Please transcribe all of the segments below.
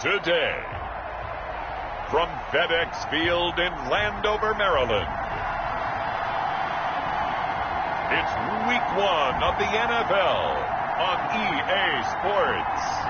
today. From FedEx Field in Landover, Maryland, it's Week 1 of the NFL on EA Sports.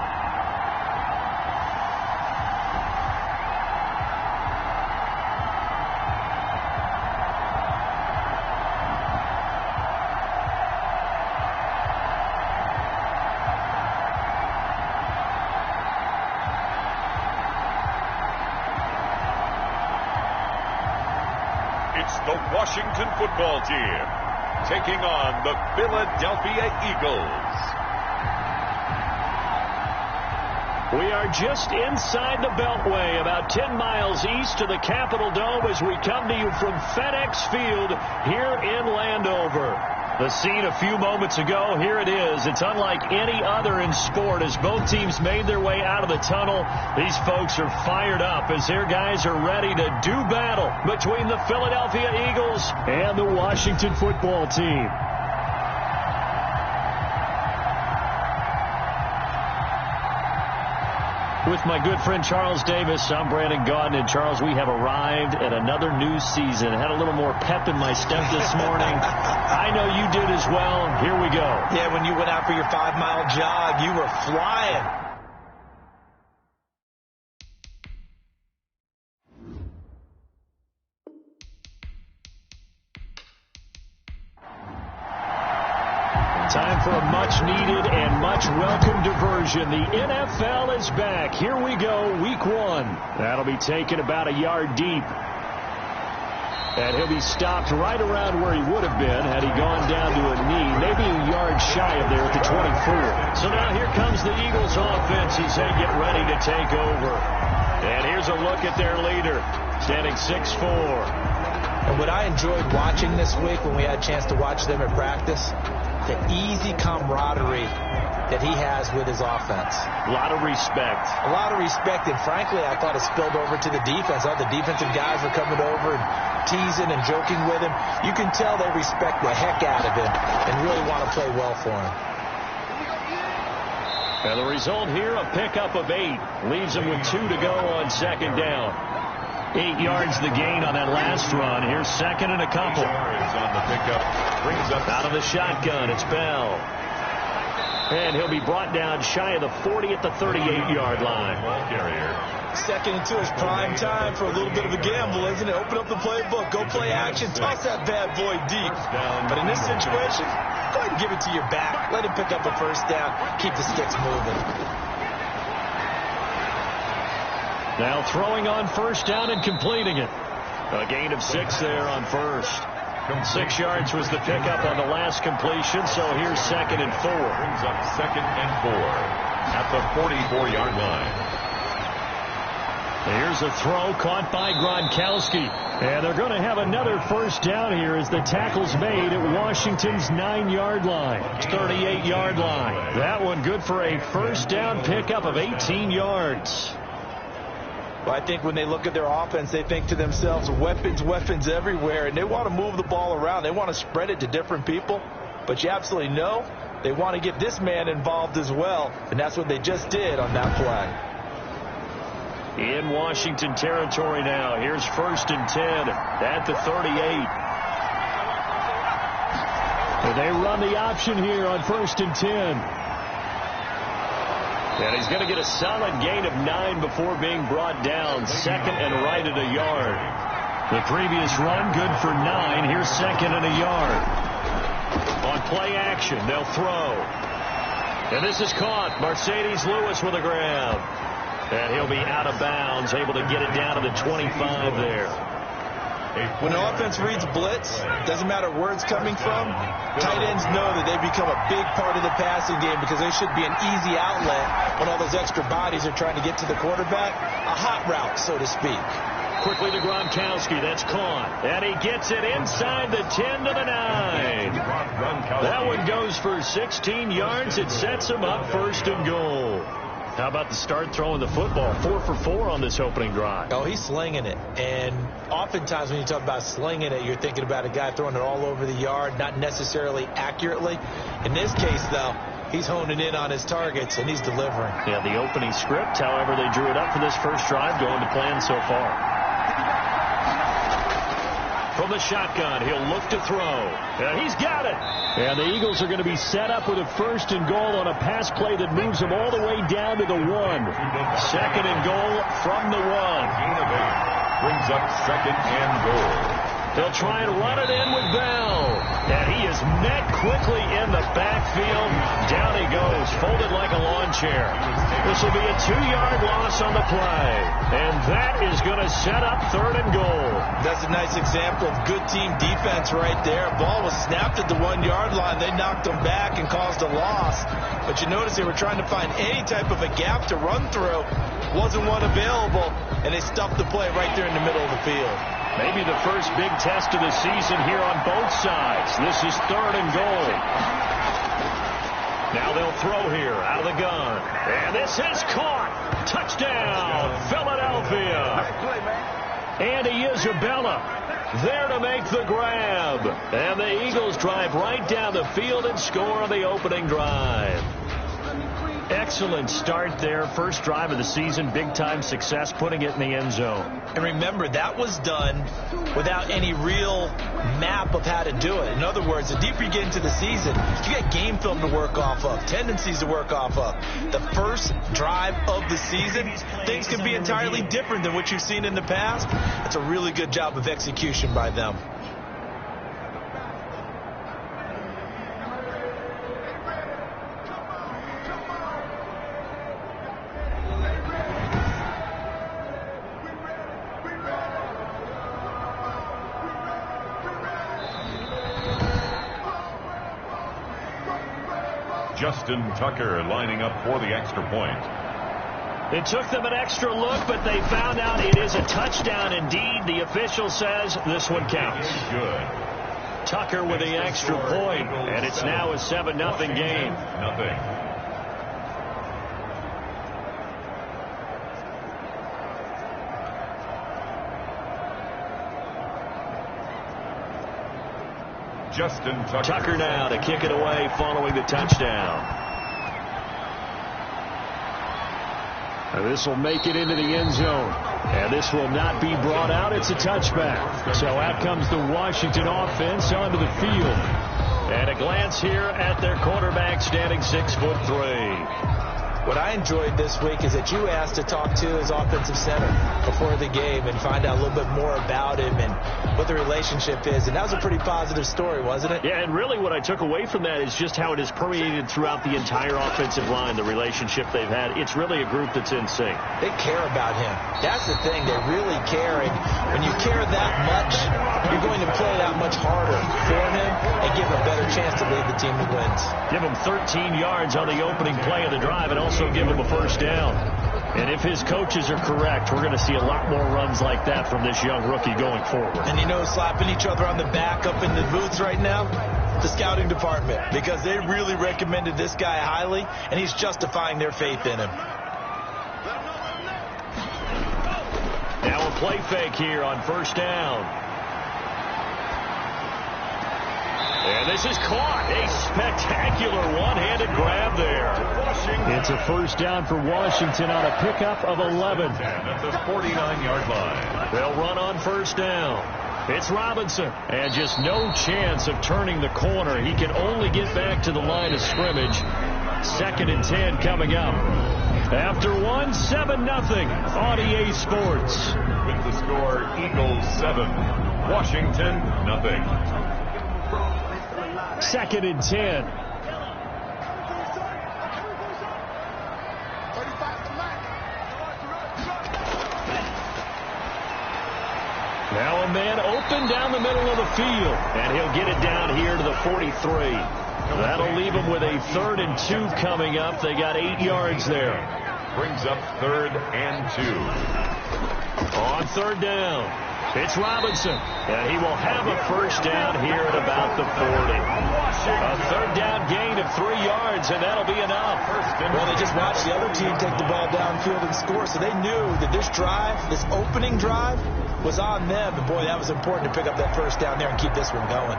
It's the Washington football team taking on the Philadelphia Eagles. We are just inside the Beltway, about 10 miles east of the Capitol Dome as we come to you from FedEx Field here in Landover. The scene a few moments ago, here it is. It's unlike any other in sport as both teams made their way out of the tunnel. These folks are fired up as their guys are ready to do battle between the Philadelphia Eagles and the Washington football team. With my good friend Charles Davis, I'm Brandon Gaudin. And Charles, we have arrived at another new season. I had a little more pep in my step this morning. I know you did as well. Here we go. Yeah, when you went out for your 5-mile jog, you were flying. Time for a much-needed and much-welcome diversion. The NFL is back. Here we go, Week 1. That'll be taken about a yard deep. And he'll be stopped right around where he would have been had he gone down to a knee, maybe a yard shy of there at the 24. So now here comes the Eagles offense as they get ready to take over. And here's a look at their leader, standing 6'4". And what I enjoyed watching this week when we had a chance to watch them at practice, the easy camaraderie that he has with his offense. A lot of respect. A lot of respect, and frankly, I thought it spilled over to the defense. All the defensive guys were coming over and teasing and joking with him. You can tell they respect the heck out of him and really want to play well for him. And the result here, a pickup of 8. Leaves him with 2 to go on second down. 8 yards the gain on that last run. Here's second and a couple. 8 yards on the pickup. Brings up out of the shotgun. It's Bell. And he'll be brought down shy of the 40 at the 38-yard line. Ball carrier. Second and 2 is prime time for a little bit of a gamble, isn't it? Open up the playbook. Go play action. Toss that bad boy deep. But in this situation, go ahead and give it to your back. Let him pick up a first down. Keep the sticks moving. Now throwing on first down and completing it. A gain of 6 there on first. 6 yards was the pickup on the last completion, so here's second and 4. Brings up second and 4 at the 44-yard line. Here's a throw caught by Gronkowski. And they're going to have another first down here as the tackle's made at Washington's 9-yard line. 38-yard line. That one good for a first down pickup of 18 yards. Well, I think when they look at their offense, they think to themselves, weapons everywhere, and they want to move the ball around. They want to spread it to different people, but you absolutely know they want to get this man involved as well, and that's what they just did on that play. In Washington territory now. Here's first and 10 at the 38. And they run the option here on first and 10. And he's going to get a solid gain of 9 before being brought down. Second and right at a yard. The previous run good for 9. Here's second and a yard. On play action, they'll throw. And this is caught. Mercedes Lewis with a grab. And he'll be out of bounds, able to get it down to the 25 there. When an offense reads blitz, doesn't matter where it's coming from, tight ends know that they become a big part of the passing game because they should be an easy outlet when all those extra bodies are trying to get to the quarterback. A hot route, so to speak. Quickly to Gronkowski. That's caught. And he gets it inside the 10 to the 9. That one goes for 16 yards. It sets him up first and goal. How about the start throwing the football? 4 for 4 on this opening drive. Oh, he's slinging it. And oftentimes when you talk about slinging it, you're thinking about a guy throwing it all over the yard, not necessarily accurately. In this case, though, He's honing in on his targets, and he's delivering. Yeah, the opening script, however, they drew it up for this first drive, going to plan so far. From the shotgun, he'll look to throw. And he's got it. And the Eagles are going to be set up with a 1st and goal on a pass play that moves them all the way down to the 1. 2nd and goal from the 1. Brings up 2nd and goal. They'll try and run it in with Bell. And he is met quickly in the backfield. Down he goes, folded like a lawn chair. This will be a 2-yard loss on the play. And that is going to set up 3rd and goal. That's a nice example of good team defense right there. Ball was snapped at the 1-yard line. They knocked him back and caused a loss. But you notice they were trying to find any type of a gap to run through. Wasn't one available, and they stuffed the play right there in the middle of the field. Maybe the first big test of the season here on both sides. This is 3rd and goal. Now they'll throw here out of the gun. And this is caught. Touchdown, Philadelphia. Andy Isabella there to make the grab. And the Eagles drive right down the field and score on the opening drive. Excellent start there. First drive of the season. Big-time success, putting it in the end zone. And remember, that was done without any real map of how to do it. In other words, the deeper you get into the season, you get game film to work off of, tendencies to work off of. The first drive of the season, things can be entirely different than what you've seen in the past. It's a really good job of execution by them. Justin Tucker lining up for the extra point. It took them an extra look, but they found out it is a touchdown indeed. The official says this one counts. Good. Tucker with the extra point, and it's now a 7-0 game. Justin Tucker. Tucker now to kick it away following the touchdown. And this will make it into the end zone. And this will not be brought out. It's a touchback. So out comes the Washington offense onto the field. And a glance here at their quarterback, standing 6'3". What I enjoyed this week is that you asked to talk to his offensive center before the game and find out a little bit more about him and what the relationship is. And that was a pretty positive story, wasn't it? Yeah, and really what I took away from that is just how it has permeated throughout the entire offensive line, the relationship they've had. It's really a group that's in sync. They care about him. That's the thing. They really care. And when you care that much, you're going to play that much harder for him and give him a better chance to lead the team to wins. Give him 13 yards on the opening play of the drive and also give him a first down. And if his coaches are correct, we're going to see a lot more runs like that from this young rookie going forward. And you know, slapping each other on the back up in the booths right now, the scouting department, because they really recommended this guy highly, and he's justifying their faith in him. Now a play fake here on first down. And this is caught. A spectacular one-handed grab there. It's a first down for Washington on a pickup of 11. At the 49-yard line. They'll run on first down. It's Robinson. And just no chance of turning the corner. He can only get back to the line of scrimmage. 2nd and 10 coming up. After 7-0 on EA Sports. With the score, Eagles 7, Washington 0. 2nd and 10. Now a man open down the middle of the field, and he'll get it down here to the 43. That'll leave him with a 3rd and 2 coming up. They got 8 yards there. Brings up 3rd and 2. On 3rd down. It's Robinson, and he will have a first down here at about the 40. A 3rd down gain of 3 yards, and that'll be enough. Well, they just watched the other team take the ball downfield and score, so they knew that this drive, this opening drive, was on them. And, boy, that was important to pick up that first down there and keep this one going.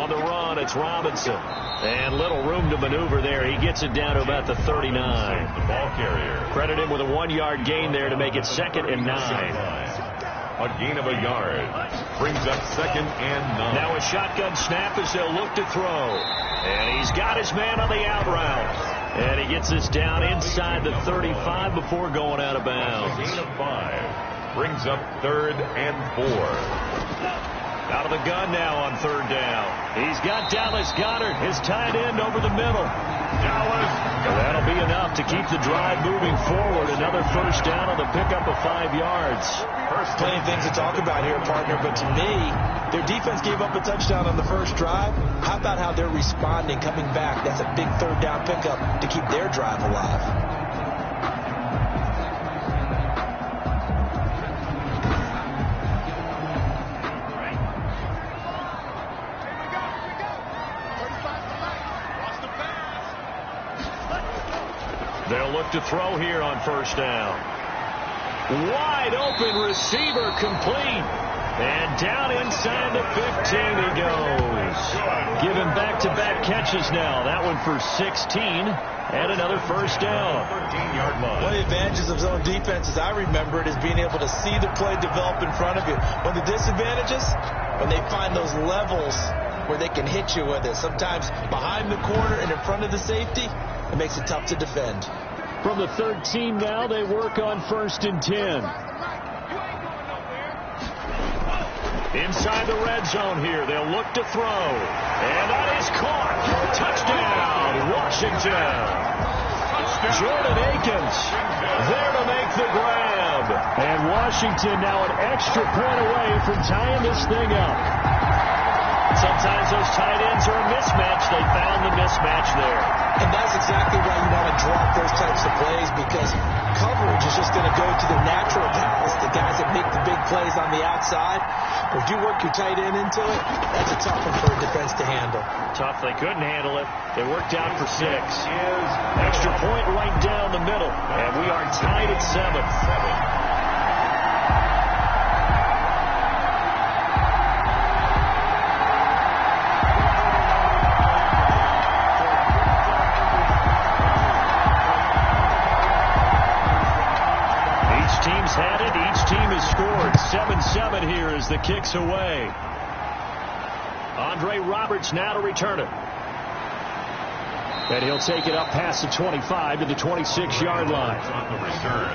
On the run, it's Robinson. And little room to maneuver there. He gets it down to about the 39. The ball carrier. Credit him with a 1-yard gain there to make it 2nd and 9. A gain of a yard. Brings up 2nd and 9. Now a shotgun snap as they'll look to throw. And he's got his man on the out route. And he gets this down inside the 35 before going out of bounds. A gain of 5. Brings up 3rd and 4. Out of the gun now on 3rd down. He's got Dallas Goedert, his tight end, over the middle. That'll be enough to keep the drive moving forward. Another 1st down on the pickup of 5 yards. Plenty of things to talk about here, partner, but to me, their defense gave up a touchdown on the first drive. How about how they're responding, coming back? That's a big 3rd down pickup to keep their drive alive. They'll look to throw here on 1st down. Wide open receiver complete. And down inside the 15 he goes. Giving back-to-back catches now. That one for 16 and another 1st down. 13-yard line. One of the advantages of zone defense, as I remember it, is being able to see the play develop in front of you. One of the disadvantages, when they find those levels where they can hit you with it. Sometimes behind the corner and in front of the safety, it makes it tough to defend. From the 13 now, they work on 1st and 10. Inside the red zone here, they'll look to throw. And that is caught. Touchdown, Washington. Jordan Akins there to make the grab. And Washington now an extra point away from tying this thing up. Sometimes those tight ends are a mismatch. They found the mismatch there. And that's exactly why you want to drop those types of plays, because coverage is just going to go to the natural guys, the guys that make the big plays on the outside. But if you work your tight end into it, that's a tough one for a defense to handle. Tough. They couldn't handle it. They worked out for 6. Extra point right down the middle. And we are tied at 7. Had it. Each team has scored. 7-7 here as the kick's away. Andre Roberts now to return it. And he'll take it up past the 25 to the 26-yard line. On the return,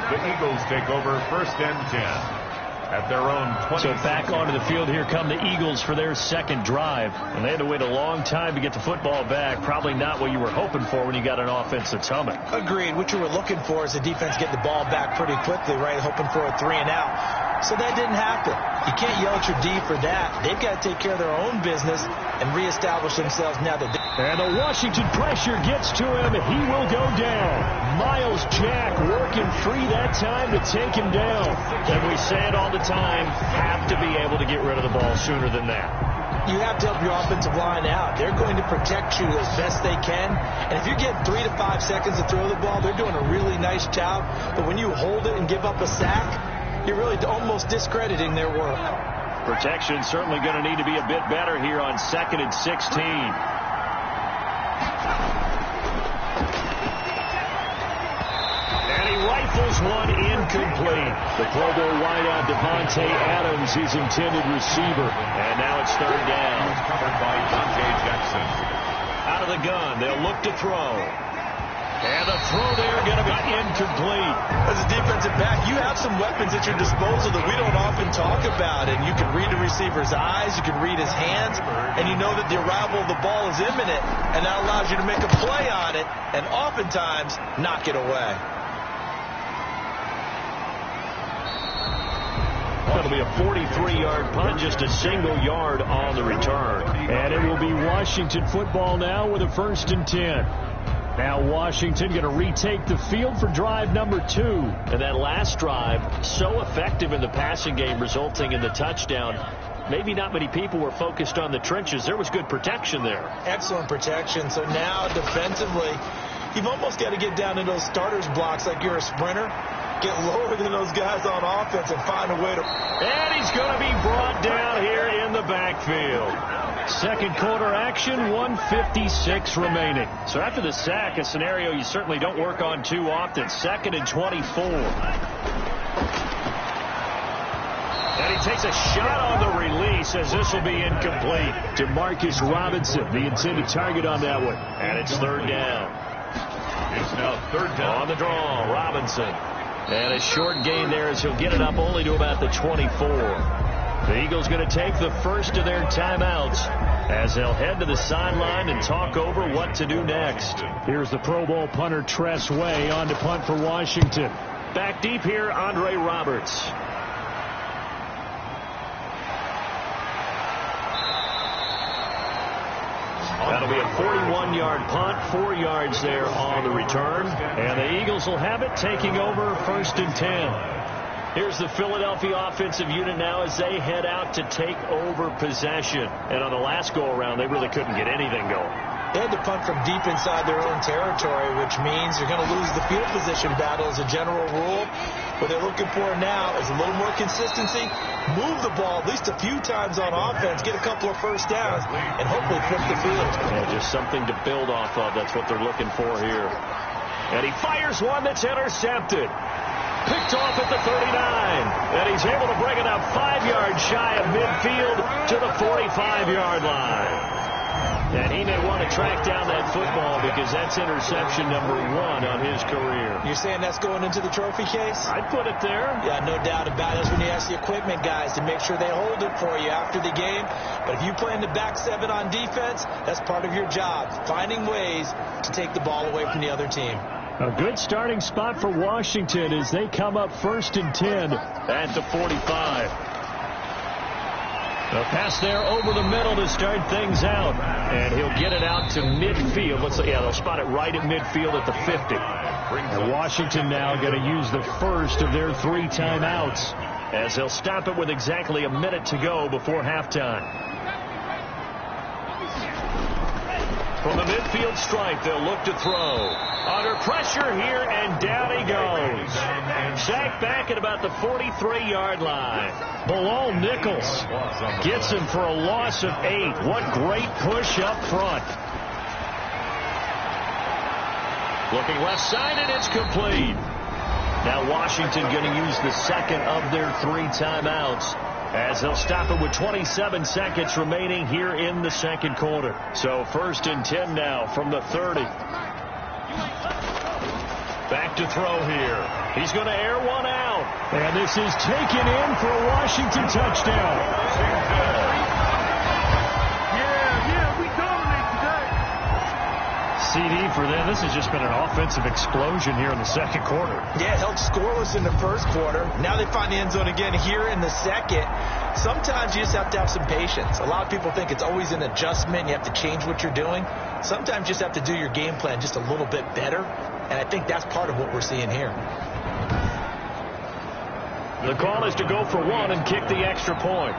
the Eagles take over 1st and 10. At their own 20. So back onto the field, here come the Eagles for their 2nd drive. And they had to wait a long time to get the football back. Probably not what you were hoping for when you got an offensive summit. Agreed. What you were looking for is the defense getting the ball back pretty quickly, right? Hoping for a 3 and out. So that didn't happen. You can't yell at your D for that. They've got to take care of their own business and reestablish themselves now that and the Washington pressure gets to him. He will go down. Miles Jack working free that time to take him down. And we say it all the time, have to be able to get rid of the ball sooner than that. You have to help your offensive line out. They're going to protect you as best they can. And if you get 3 to 5 seconds to throw the ball, they're doing a really nice job. But when you hold it and give up a sack, you're really almost discrediting their work. Protection certainly going to need to be a bit better here on 2nd and 16. And he rifles one incomplete. The Pro Bowl wideout Devontae Adams, his intended receiver. And now it's 3rd down. Covered by Dante Jackson. Out of the gun, they'll look to throw. And the throw there going to be incomplete. As a defensive back, you have some weapons at your disposal that we don't often talk about. And you can read the receiver's eyes, you can read his hands, and you know that the arrival of the ball is imminent. And that allows you to make a play on it and oftentimes knock it away. That'll be a 43-yard punt, just a single yard on the return. And it will be Washington football now with a 1st and 10. Now Washington going to retake the field for drive number 2. And that last drive, so effective in the passing game, resulting in the touchdown. Maybe not many people were focused on the trenches. There was good protection there. Excellent protection. So now defensively, you've almost got to get down to those starters blocks like you're a sprinter. Get lower than those guys on offense and find a way to... And he's going to be brought down here in in the backfield. Second quarter action, 1:56 remaining. So after the sack, a scenario you certainly don't work on too often. 2nd and 24. And he takes a shot on the release as this will be incomplete. DeMarcus Robinson, the intended target on that one. And it's 3rd down. It's now 3rd down. On the draw, Robinson. And a short gain there as he'll get it up only to about the 24. The Eagles going to take the first of their timeouts as they'll head to the sideline and talk over what to do next. Here's the Pro Bowl punter Tress Way on to punt for Washington. Back deep here, Andre Roberts. That'll be a 41-yard punt, 4 yards there on the return. And the Eagles will have it, taking over 1st and 10. Here's the Philadelphia offensive unit now as they head out to take over possession. And on the last go-around, they really couldn't get anything going. They had to punt from deep inside their own territory, which means you're going to lose the field position battle as a general rule. What they're looking for now is a little more consistency, move the ball at least a few times on offense, get a couple of first downs, and hopefully flip the field. Yeah, just something to build off of. That's what they're looking for here. And he fires one that's intercepted. Picked off at the 39. And he's able to bring it up 5 yards shy of midfield to the 45-yard line. And he may want to track down that football because that's interception number 1 on his career. You're saying that's going into the trophy case? I'd put it there. Yeah, no doubt about it. That's when you ask the equipment guys to make sure they hold it for you after the game. But if you play in the back 7 on defense, that's part of your job, finding ways to take the ball away from the other team. A good starting spot for Washington as they come up 1st and 10 at the 45. A pass there over the middle to start things out. And he'll get it out to midfield. They'll spot it right at midfield at the 50. And Washington now going to use the first of their 3 timeouts as they'll stop it with exactly a minute to go before halftime. From the midfield stripe, they'll look to throw. Under pressure here, and down he goes. Sacked back at about the 43-yard line. Bilal Nichols gets him for a loss of 8. What great push up front. Looking left side, and it's complete. Now Washington going to use the second of their 3 timeouts as they'll stop it with 27 seconds remaining here in the second quarter. So 1st and 10 now from the 30. Back to throw here. He's going to air one out. And this is taken in for a Washington touchdown. We dominate today. CD for them. This has just been an offensive explosion here in the second quarter. Yeah, held scoreless in the first quarter. Now they find the end zone again here in the second. Sometimes you just have to have some patience. A lot of people think it's always an adjustment. You have to change what you're doing. Sometimes you just have to do your game plan just a little bit better. And I think that's part of what we're seeing here. The call is to go for 1 and kick the extra point.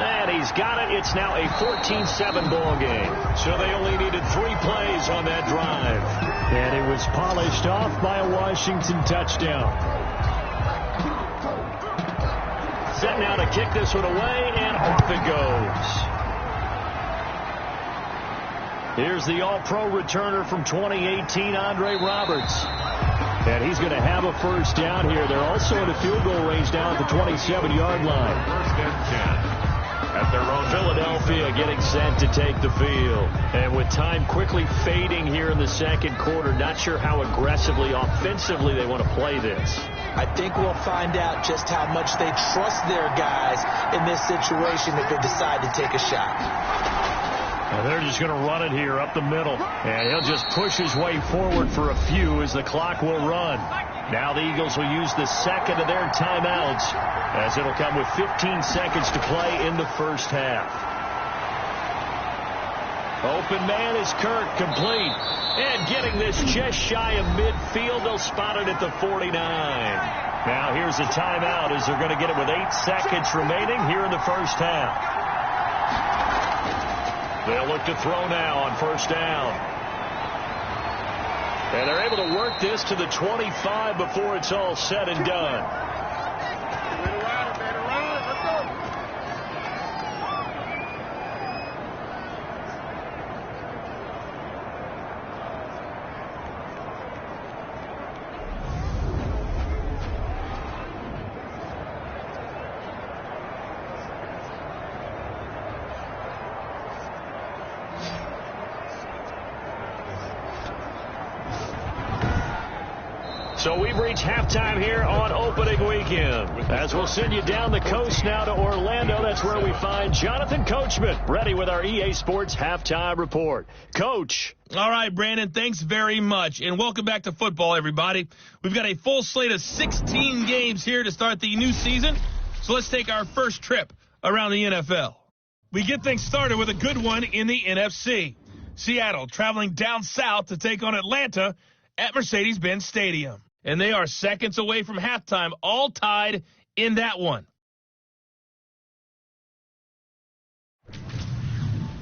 And he's got it. It's now a 14-7 ball game. So they only needed 3 plays on that drive. And it was polished off by a Washington touchdown. Set now to kick this one away, and off it goes. Here's the All-Pro returner from 2018, Andre Roberts. And he's going to have a first down here. They're also in a field goal range now at the 27-yard line. 1st and 10. At their own Philadelphia getting set to take the field. And with time quickly fading here in the second quarter, not sure how aggressively, offensively they want to play this. I think we'll find out just how much they trust their guys in this situation if they decide to take a shot. And they're just going to run it here up the middle. And he'll just push his way forward for a few as the clock will run. Now the Eagles will use the second of their timeouts as it'll come with 15 seconds to play in the first half. Open man is Kirk, complete. And getting this just shy of midfield, they'll spot it at the 49. Now here's a timeout as they're going to get it with 8 seconds remaining here in the first half. They'll look to throw now on first down. And they're able to work this to the 25 before it's all said and done. So we've reached halftime here on opening weekend. As we'll send you down the coast now to Orlando, that's where we find Jonathan Coachman, ready with our EA Sports halftime report. Coach. All right, Brandon, thanks very much. And welcome back to football, everybody. We've got a full slate of 16 games here to start the new season. So let's take our first trip around the NFL. We get things started with a good one in the NFC. Seattle traveling down south to take on Atlanta at Mercedes-Benz Stadium. And they are seconds away from halftime, all tied in that one.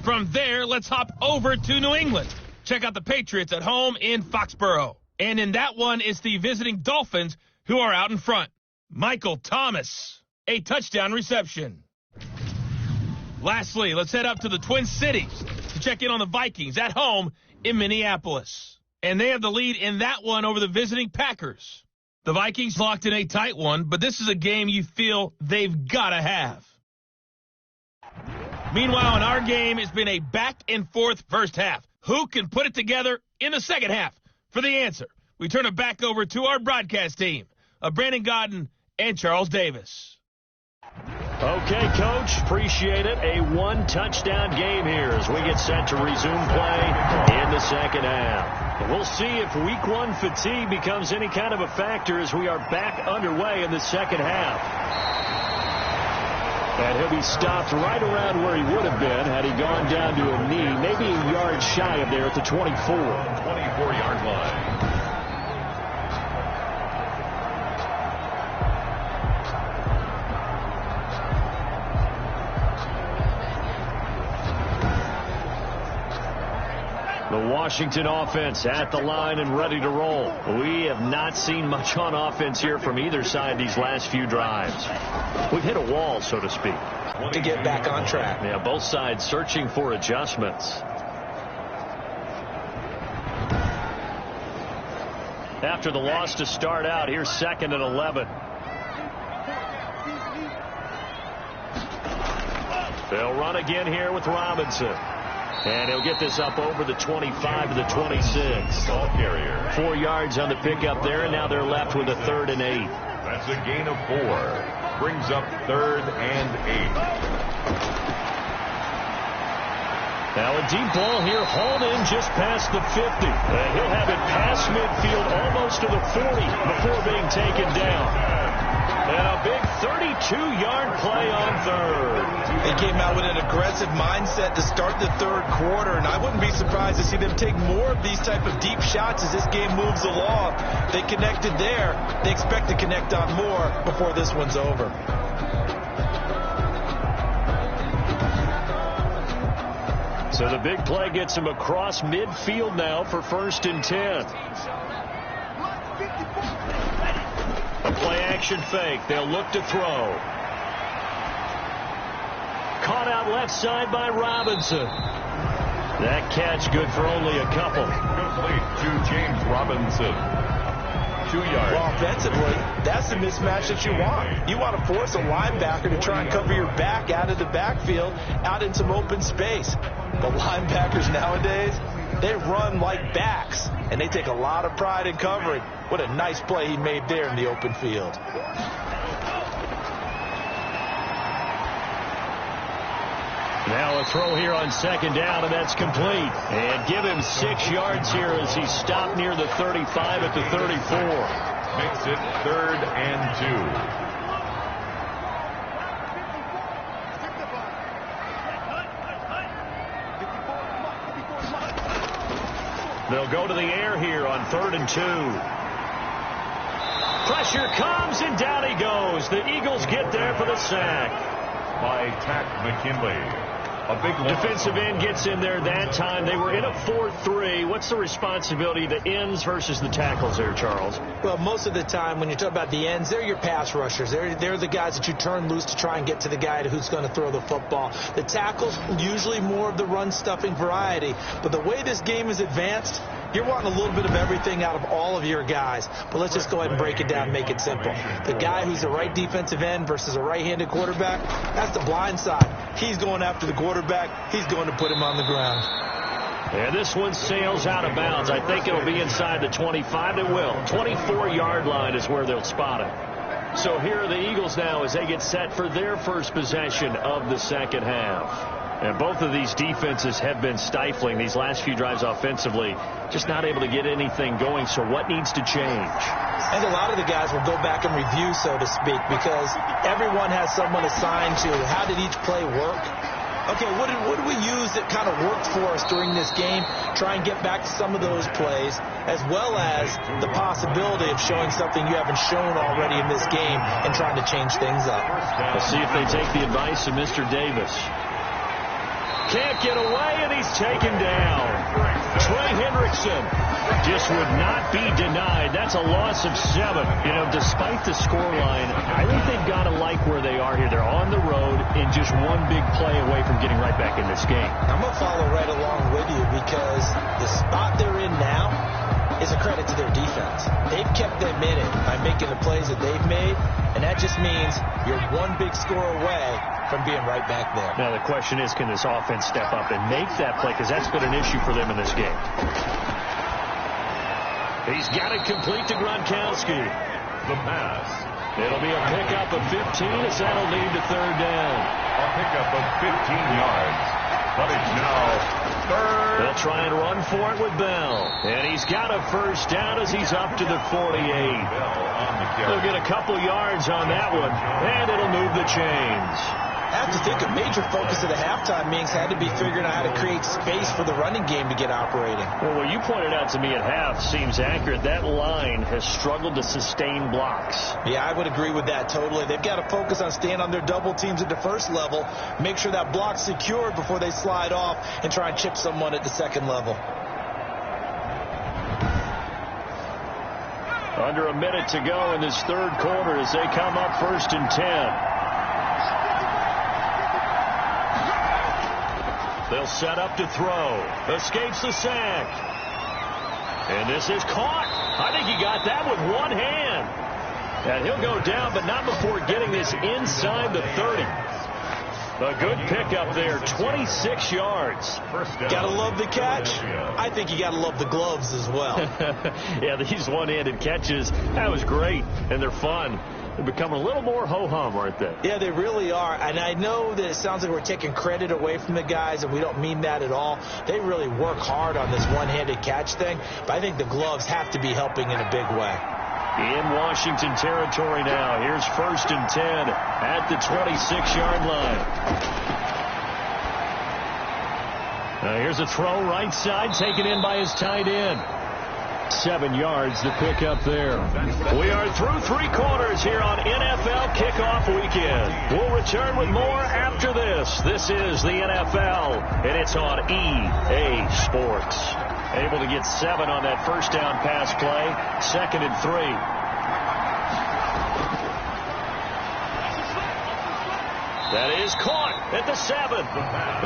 From there, let's hop over to New England. Check out the Patriots at home in Foxborough. And in that one, it's the visiting Dolphins who are out in front. Michael Thomas, a touchdown reception. Lastly, let's head up to the Twin Cities to check in on the Vikings at home in Minneapolis. And they have the lead in that one over the visiting Packers. The Vikings locked in a tight one, but this is a game you feel they've got to have. Meanwhile, in our game, it's been a back-and-forth first half. Who can put it together in the second half? For the answer, we turn it back over to our broadcast team of Brandon Godden and Charles Davis. Okay, Coach, appreciate it. A one-touchdown game here as we get set to resume play in the second half. We'll see if week one fatigue becomes any kind of a factor as we are back underway in the second half. And he'll be stopped right around where he would have been had he gone down to a knee, maybe a yard shy of there at the 24. 24-yard line. The Washington offense at the line and ready to roll. We have not seen much on offense here from either side these last few drives. We've hit a wall, so to speak. To get back on track. Yeah, both sides searching for adjustments. After the loss to start out, here's 2nd and 11. They'll run again here with Robinson. And he'll get this up over the 25 to the 26. Ball carrier. 4 yards on the pickup there, and now they're left with a 3rd and 8. That's a gain of 4. Brings up 3rd and 8. Now a deep ball here, hauled in just past the 50. And he'll have it past midfield almost to the 40 before being taken down. And a big 32-yard play on 3rd. They came out with an aggressive mindset to start the 3rd quarter, and I wouldn't be surprised to see them take more of these type of deep shots as this game moves along. They connected there. They expect to connect on more before this one's over. So the big play gets him across midfield now for 1st and 10. A play-action fake. They'll look to throw. Caught out left side by Robinson. That catch good for only a couple. Complete to James Robinson. 2 yards. Well, offensively, that's the mismatch that you want. You want to force a linebacker to try and cover your back out of the backfield, out in some open space. But linebackers nowadays, they run like backs, and they take a lot of pride in covering. What a nice play he made there in the open field. Now a throw here on 2nd down, and that's complete. And give him 6 yards here as he's stopped near the 35 at the 34. Makes it 3rd and 2. They'll go to the air here on 3rd and 2. Pressure comes, and down he goes. The Eagles get there for the sack. By Tack McKinley. A big defensive end gets in there that time. They were in a 4-3. What's the responsibility, the ends versus the tackles there, Charles? Well, most of the time when you talk about the ends, they're your pass rushers. They're the guys that you turn loose to try and get to the guy who's going to throw the football. The tackles, usually more of the run-stuffing variety. But the way this game is advanced, you're wanting a little bit of everything out of all of your guys. But let's just go ahead and break it down and make it simple. The guy who's a right defensive end versus a right-handed quarterback, that's the blind side. He's going after the quarterback. He's going to put him on the ground. And this one sails out of bounds. I think it'll be inside the 25. It will. 24-yard line is where they'll spot it. So here are the Eagles now as they get set for their first possession of the second half. And both of these defenses have been stifling these last few drives offensively. Just not able to get anything going. So what needs to change? I think a lot of the guys will go back and review, so to speak, because everyone has someone assigned to how did each play work. Okay, what did we use that kind of worked for us during this game? Try and get back to some of those plays, as well as the possibility of showing something you haven't shown already in this game and trying to change things up. Let's see if they take the advice of Mr. Davis. Can't get away, and he's taken down. Trey Hendrickson just would not be denied. That's a loss of 7. You know, despite the scoreline, I think they've got to like where they are here. They're on the road and just one big play away from getting right back in this game. I'm going to follow right along with you because the spot they're in now is a credit to their defense. They've kept them in it by making the plays that they've made, and that just means you're one big score away from being right back there. Now the question is, can this offense step up and make that play? Because that's been an issue for them in this game. He's got it complete to Gronkowski. The pass. It'll be a pickup of 15 as that'll lead to third down. A pickup of 15 yards. But it's now third. They'll try and run for it with Bell. And he's got a first down as he's up to the 48. They'll get a couple yards on that one, and it'll move the chains. I have to think a major focus of the halftime meetings had to be figuring out how to create space for the running game to get operating. Well, what you pointed out to me at half seems accurate. That line has struggled to sustain blocks. Yeah, I would agree with that totally. They've got to focus on staying on their double teams at the first level, make sure that block's secured before they slide off and try and chip someone at the second level. Under a minute to go in this third quarter as they come up 1st and 10. They'll set up to throw. Escapes the sack. And this is caught. I think he got that with one hand. And he'll go down, but not before getting this inside the 30. A good pickup there, 26 yards. Gotta love the catch. I think you gotta love the gloves as well. Yeah, these one-handed catches, that was great, and they're fun. They're becoming a little more ho-hum, aren't they? Yeah, they really are. And I know that it sounds like we're taking credit away from the guys, and we don't mean that at all. They really work hard on this one-handed catch thing, but I think the gloves have to be helping in a big way. In Washington territory now. Here's 1st and 10 at the 26-yard line. Here's a throw right side taken in by his tight end. 7 yards to pick up there. We are through 3 quarters here on NFL Kickoff Weekend. We'll return with more after this. This is the NFL, and it's on EA Sports. Able to get 7 on that first down pass play. 2nd and 3. That is caught at the 7.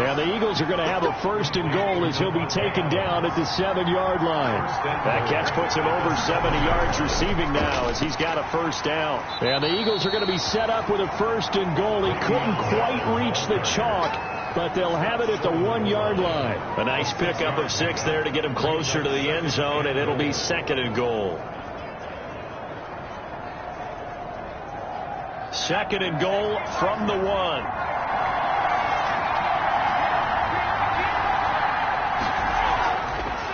And the Eagles are going to have a 1st and goal as he'll be taken down at the 7-yard line. That catch puts him over 70 yards receiving now as he's got a 1st down. And the Eagles are going to be set up with a 1st and goal. He couldn't quite reach the chalk, but they'll have it at the 1-yard line. A nice pickup of 6 there to get him closer to the end zone, and it'll be 2nd and goal. 2nd and goal from the 1.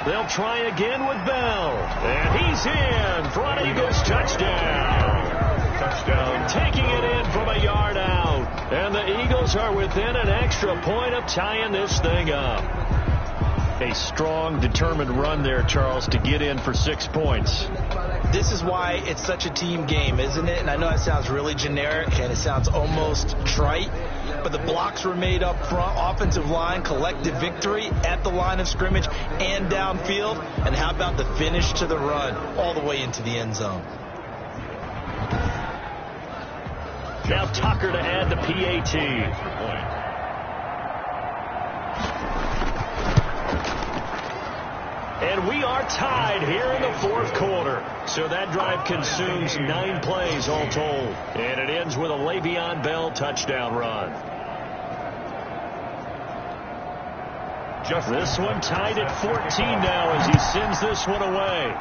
They'll try again with Bell. And he's in for an Eagles touchdown. Touchdown. Taking it in from a yard out. And the Eagles are within an extra point of tying this thing up. A strong, determined run there, Charles, to get in for 6 points. This is why it's such a team game, isn't it? And I know that sounds really generic and it sounds almost trite, but the blocks were made up front, offensive line, collective victory at the line of scrimmage and downfield. And how about the finish to the run all the way into the end zone? Now Tucker to add the PAT. And we are tied here in the 4th quarter. So that drive consumes 9 plays all told. And it ends with a Le'Veon Bell touchdown run. just This one tied at 14 now as he sends this one away.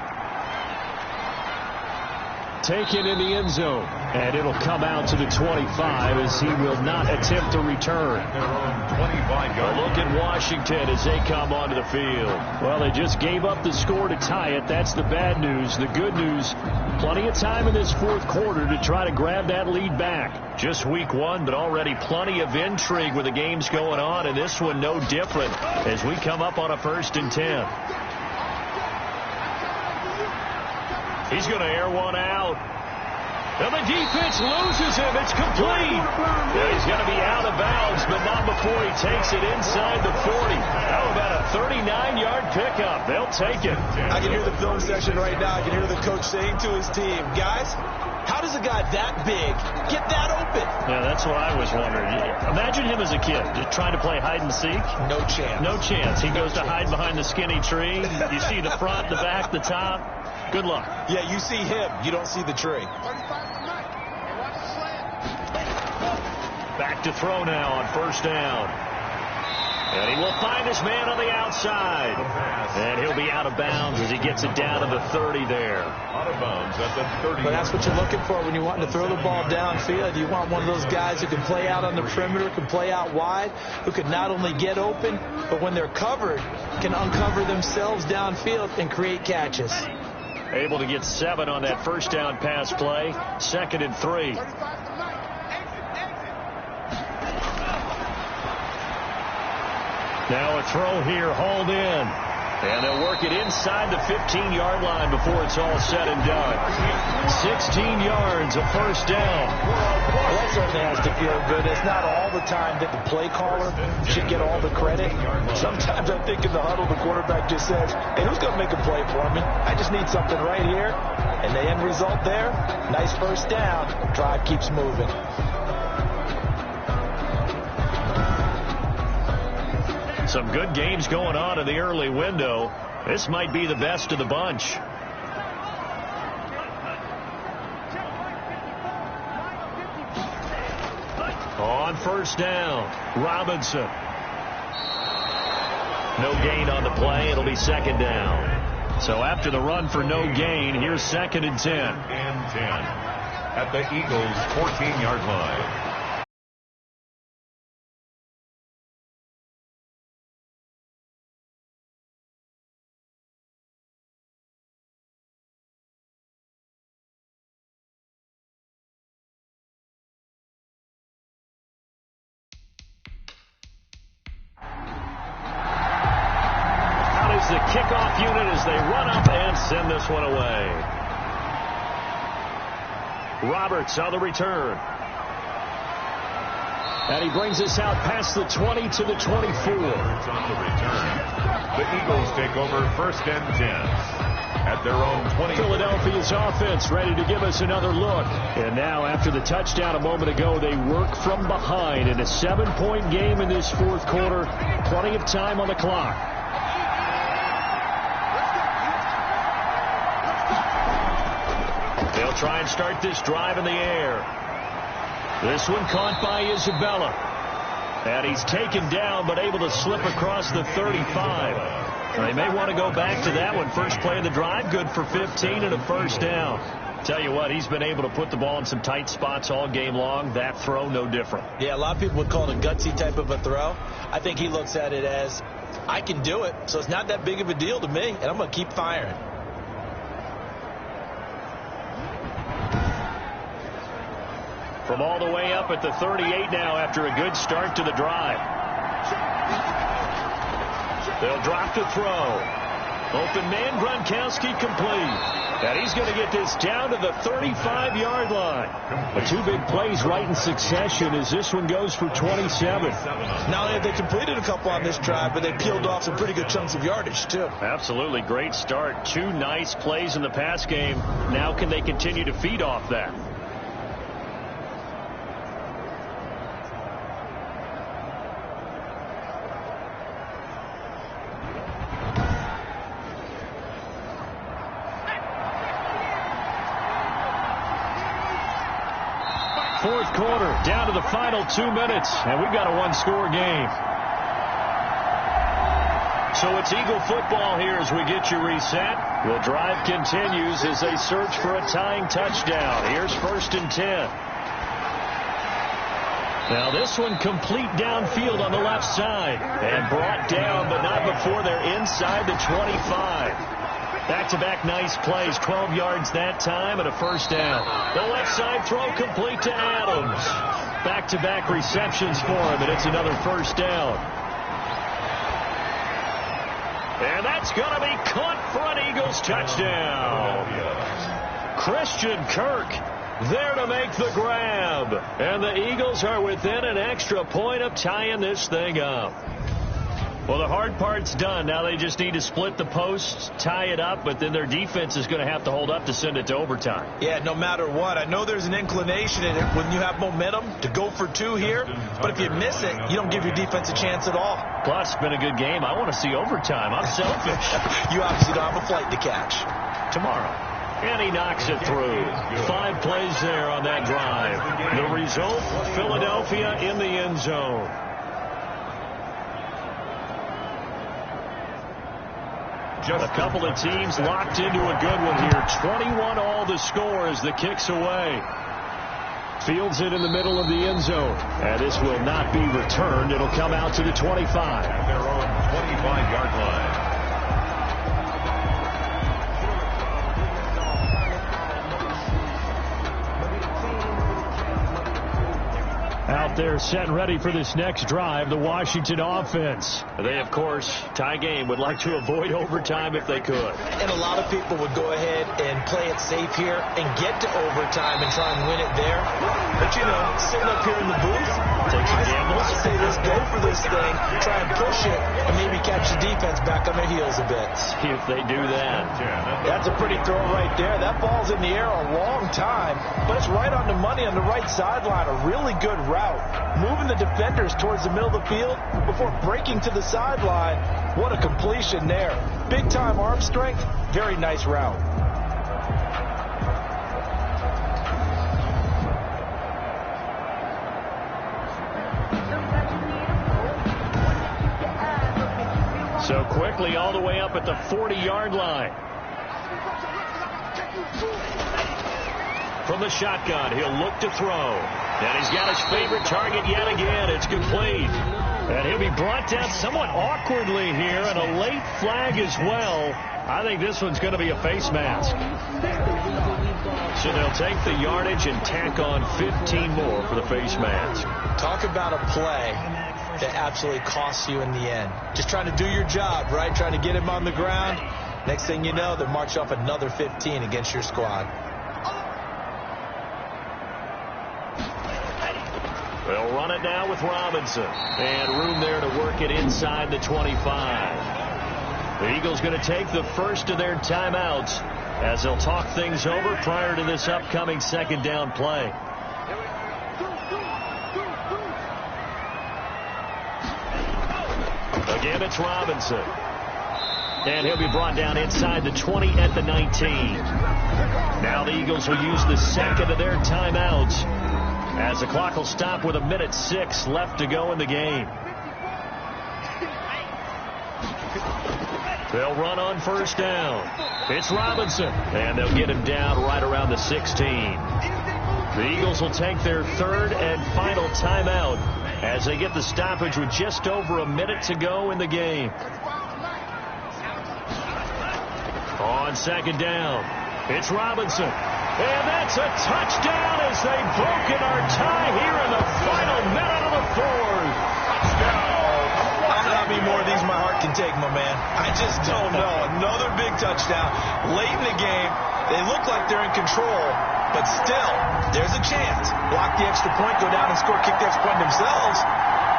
Taken in the end zone. And it'll come out to the 25 as he will not attempt to return. A look at Washington as they come onto the field. Well, they just gave up the score to tie it. That's the bad news. The good news, plenty of time in this fourth quarter to try to grab that lead back. Just week one, but already plenty of intrigue with the games going on, and this one no different as we come up on a 1st and 10. He's going to air one out. And the defense loses him. It's complete. Yeah, he's going to be out of bounds, but not before he takes it inside the 40. How about a 39-yard pickup? They'll take it. I can hear the film session right now. I can hear the coach saying to his team, guys, how does a guy that big get that open? Yeah, that's what I was wondering. Imagine him as a kid just trying to play hide and seek. No chance. No chance. He goes to hide behind the skinny tree. You see the front, the back, the top. Good luck. Yeah, you see him. You don't see the tree. Back to throw now on 1st down. And he will find his man on the outside. And he'll be out of bounds as he gets it down to the 30 there. Out of bounds at the 30. But that's what you're looking for when you're wanting to throw the ball downfield. You want one of those guys who can play out on the perimeter, can play out wide, who can not only get open, but when they're covered, can uncover themselves downfield and create catches. Able to get 7 on that 1st down pass play. 2nd and 3. Now a throw here, hauled in. And they'll work it inside the 15-yard line before it's all said and done. 16 yards, a 1st down. Well, that certainly has to feel good. It's not all the time that the play caller should get all the credit. Sometimes I think in the huddle, the quarterback just says, hey, who's going to make a play for me? I just need something right here. And the end result there, nice 1st down. Drive keeps moving. Some good games going on in the early window. This might be the best of the bunch. On 1st down, Robinson. No gain on the play. It'll be 2nd down. So after the run for no gain, here's 2nd and 10. And 10 at the Eagles' 14-yard line. The kickoff unit as they run up and send this one away. Roberts on the return. And he brings us out past the 20 to the 24. Roberts on the return. The Eagles take over 1st and 10 at their own 20. Philadelphia's offense ready to give us another look. And now after the touchdown a moment ago, they work from behind in a 7-point game in this fourth quarter. Plenty of time on the clock. They'll try and start this drive in the air. This one caught by Isabella. And he's taken down but able to slip across the 35. They may want to go back to that one. First play of the drive, good for 15 and a 1st down. Tell you what, he's been able to put the ball in some tight spots all game long. That throw, no different. Yeah, a lot of people would call it a gutsy type of a throw. I think he looks at it as, I can do it, so it's not that big of a deal to me, and I'm going to keep firing. From all the way up at the 38 now after a good start to the drive. They'll drop to throw. Open man, Gronkowski complete. And he's going to get this down to the 35-yard line. But 2 big plays right in succession as this one goes for 27. Not only have they completed a couple on this drive, but they peeled off some pretty good chunks of yardage, too. Absolutely. Great start. 2 nice plays in the pass game. Now can they continue to feed off that? Fourth quarter, down to the final 2 minutes, and we've got a 1-score game. So it's Eagle football here as we get you reset. The drive continues as they search for a tying touchdown. Here's 1st and 10. Now this one complete downfield on the left side. And brought down, but not before they're inside the 25. Back-to-back nice plays, 12 yards that time and a 1st down. The left side throw complete to Adams. Back-to-back receptions for him, and it's another 1st down. And that's going to be caught for an Eagles touchdown. Christian Kirk there to make the grab. And the Eagles are within an extra point of tying this thing up. Well, the hard part's done. Now they just need to split the posts, tie it up, but then their defense is going to have to hold up to send it to overtime. Yeah, no matter what. I know there's an inclination in it when you have momentum to go for 2 here, but if you miss it, you don't give your defense a chance at all. Plus, it's been a good game. I want to see overtime. I'm selfish. You obviously don't have a flight to catch. Tomorrow. And he knocks it through. 5 plays there on that drive. The result, Philadelphia in the end zone. A couple of teams locked into a good one here. 21 all the score as the kick's away. Fields it in the middle of the end zone. And this will not be returned. It'll come out to the 25. At their own 25-yard line. Out there set and ready for this next drive, the Washington offense. They, of course, tie game, would like to avoid overtime if they could. And a lot of people would go ahead and play it safe here and get to overtime and try and win it there. But, you know, sitting up here in the booth, take some gambles. I say let's go for this thing, try and push it, and maybe catch the defense back on their heels a bit. See if they do that. That's a pretty throw right there. That ball's in the air a long time, but it's right on the money on the right sideline. A really good route. Moving the defenders towards the middle of the field before breaking to the sideline. What a completion there. Big-time arm strength. Very nice route. So quickly all the way up at the 40-yard line. From the shotgun, he'll look to throw. And he's got his favorite target yet again. It's complete. And he'll be brought down somewhat awkwardly here, and a late flag as well. I think this one's going to be a face mask. So they'll take the yardage and tack on 15 more for the face mask. Talk about a play that absolutely costs you in the end. Just trying to do your job, right? Trying to get him on the ground. Next thing you know, they'll march off another 15 against your squad. They'll run it now with Robinson. And room there to work it inside the 25. The Eagles going to take the first of their timeouts as they'll talk things over prior to this upcoming 2nd down play. Again, it's Robinson. And he'll be brought down inside the 20 at the 19. Now the Eagles will use the second of their timeouts as the clock will stop with 1:06 left to go in the game. They'll run on 1st down. It's Robinson. And they'll get him down right around the 16. The Eagles will take their 3rd and final timeout as they get the stoppage with just over a minute to go in the game. On 2nd down, it's Robinson. And that's a touchdown as they've broken our tie here in the final minute of the 4th. I don't know how many more of these my heart can take, my man. I just don't know. Another big touchdown late in the game. They look like they're in control, but still, there's a chance. Block the extra point, go down and score, kick the extra point themselves.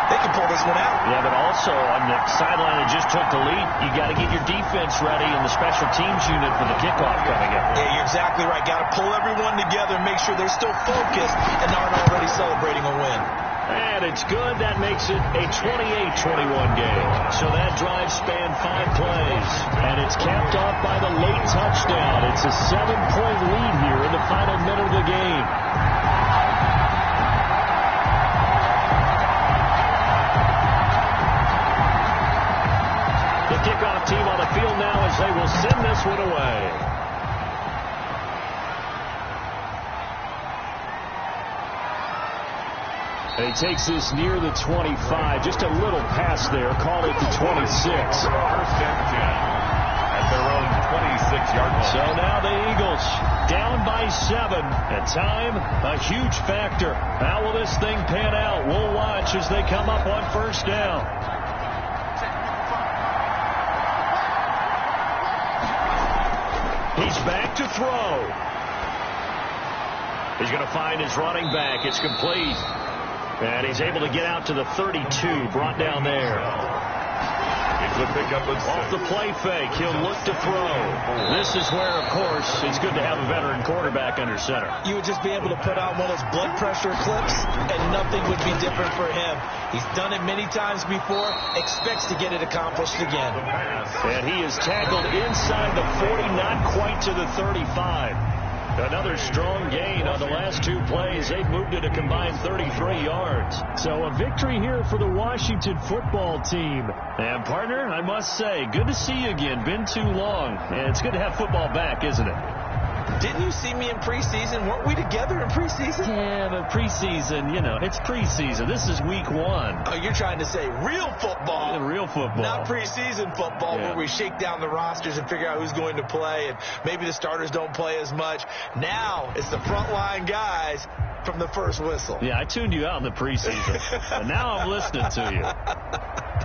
They can pull this one out. Yeah, but also on the sideline that just took the lead, you got to get your defense ready and the special teams unit for the kickoff coming up. Yeah, you're exactly right. Got to pull everyone together and make sure they're still focused and aren't already celebrating a win. And it's good. That makes it a 28-21 game. So that drive spanned 5 plays. And it's capped off by the late touchdown. It's a 7-point lead here in the final minute of the game. this one away. And he takes this near the 25. Just a little pass there. Call it the 26. First and 10 at their own 26-yard line. So now the Eagles down by 7. And time, a huge factor. How will this thing pan out? We'll watch as they come up on first down. He's back to throw. He's going to find his running back. It's complete. And he's able to get out to the 32, brought down there. It's a pickup of 6. Off the play fake, he'll look to throw. This is where, of course, it's good to have a veteran quarterback under center. You would just be able to put on one of those blood pressure clips, and nothing would be different for him. He's done it many times before, expects to get it accomplished again. And he is tackled inside the 40, not quite to the 35. Another strong gain on the last 2 plays. They've moved it a combined 33 yards. So a victory here for the Washington football team. And partner, I must say, good to see you again. Been too long. And it's good to have football back, isn't it? Didn't you see me in preseason? Weren't we together in preseason? Yeah, but preseason, you know, it's preseason. This is week 1. Oh, you're trying to say real football. Real football. Not preseason football, where we shake down the rosters and figure out who's going to play, and maybe the starters don't play as much. Now it's the frontline guys from the first whistle. Yeah, I tuned you out in the preseason. And now I'm listening to you.